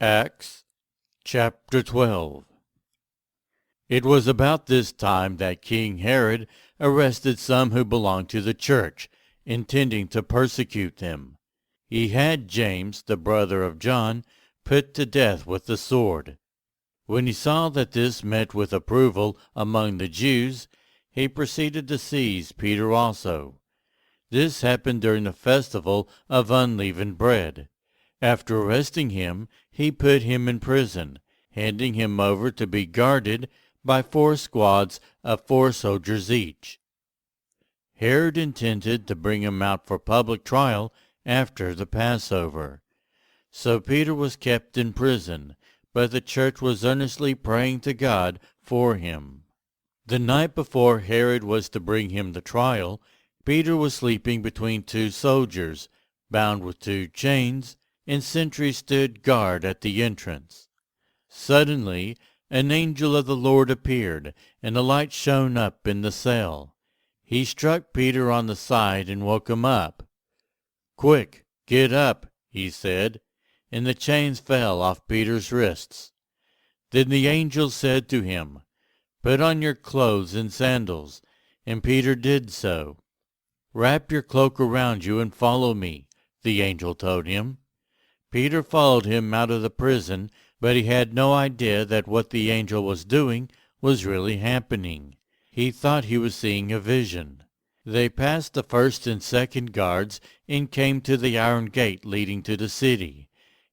Acts chapter 12. It was about this time that King Herod arrested some who belonged to the church, intending to persecute them. He had James, the brother of John, put to death with the sword. When he saw that this met with approval among the Jews, he proceeded to seize Peter also. This happened during the festival of unleavened bread. After arresting him, he put him in prison, handing him over to be guarded by 4 squads of 4 soldiers each. Herod intended to bring him out for public trial after the Passover. So Peter was kept in prison, but the church was earnestly praying to God for him. The night before Herod was to bring him to trial, Peter was sleeping between 2 soldiers, bound with 2 chains, and sentries stood guard at the entrance. Suddenly an angel of the Lord appeared, and a light shone up in the cell. He struck Peter on the side and woke him up. "Quick, get up," he said, and the chains fell off Peter's wrists. Then the angel said to him, "Put on your clothes and sandals," and Peter did so. "Wrap your cloak around you and follow me," the angel told him. Peter followed him out of the prison, but he had no idea that what the angel was doing was really happening. He thought he was seeing a vision. They passed the 1st and 2nd guards and came to the iron gate leading to the city.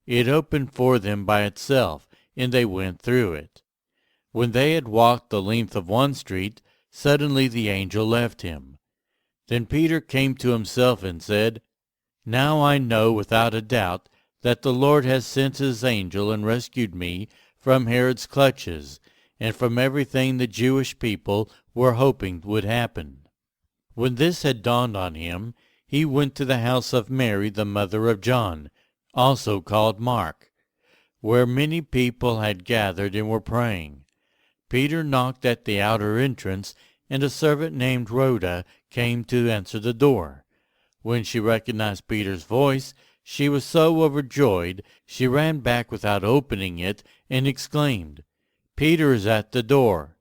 It opened for them by itself, and they went through it. When they had walked the length of one street, suddenly the angel left him. Then Peter came to himself and said, "Now I know without a doubt that the Lord has sent his angel and rescued me from Herod's clutches, and from everything the Jewish people were hoping would happen." When this had dawned on him, he went to the house of Mary, the mother of John, also called Mark, where many people had gathered and were praying. Peter knocked at the outer entrance, and a servant named Rhoda came to answer the door. When she recognized Peter's voice, she was so overjoyed she ran back without opening it and exclaimed, "Peter is at the door."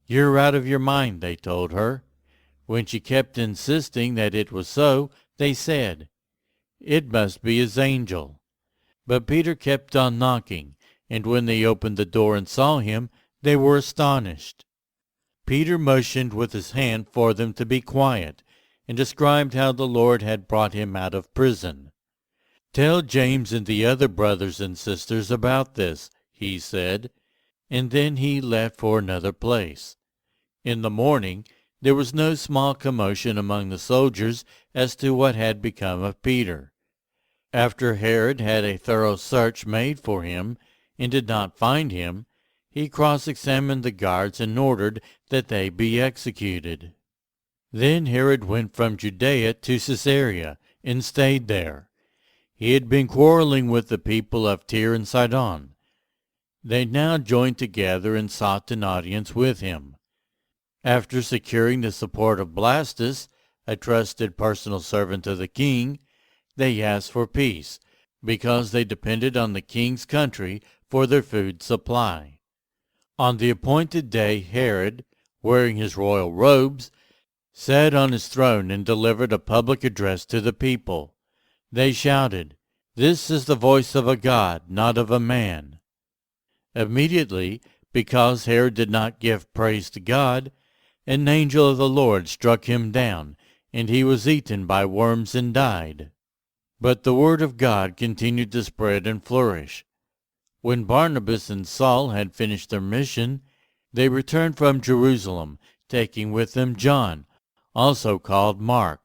"You're out of your mind," they told her. When she kept insisting that it was so, they said, "It must be his angel." But Peter kept on knocking, and when they opened the door and saw him, they were astonished. Peter motioned with his hand for them to be quiet, and described how the Lord had brought him out of prison. "Tell James and the other brothers and sisters about this," he said, and then he left for another place. In the morning there was no small commotion among the soldiers as to what had become of Peter. After Herod had a thorough search made for him and did not find him, he cross-examined the guards and ordered that they be executed. Then Herod went from Judea to Caesarea and stayed there. He had been quarreling with the people of Tyre and Sidon. They now joined together and sought an audience with him. After securing the support of Blastus, a trusted personal servant of the king, they asked for peace, because they depended on the king's country for their food supply. On the appointed day Herod, wearing his royal robes, sat on his throne and delivered a public address to the people. They shouted, "This is the voice of a God, not of a man." Immediately, because Herod did not give praise to God, an angel of the Lord struck him down, and he was eaten by worms and died. But the word of God continued to spread and flourish. When Barnabas and Saul had finished their mission, they returned from Jerusalem, taking with them John, also called Mark,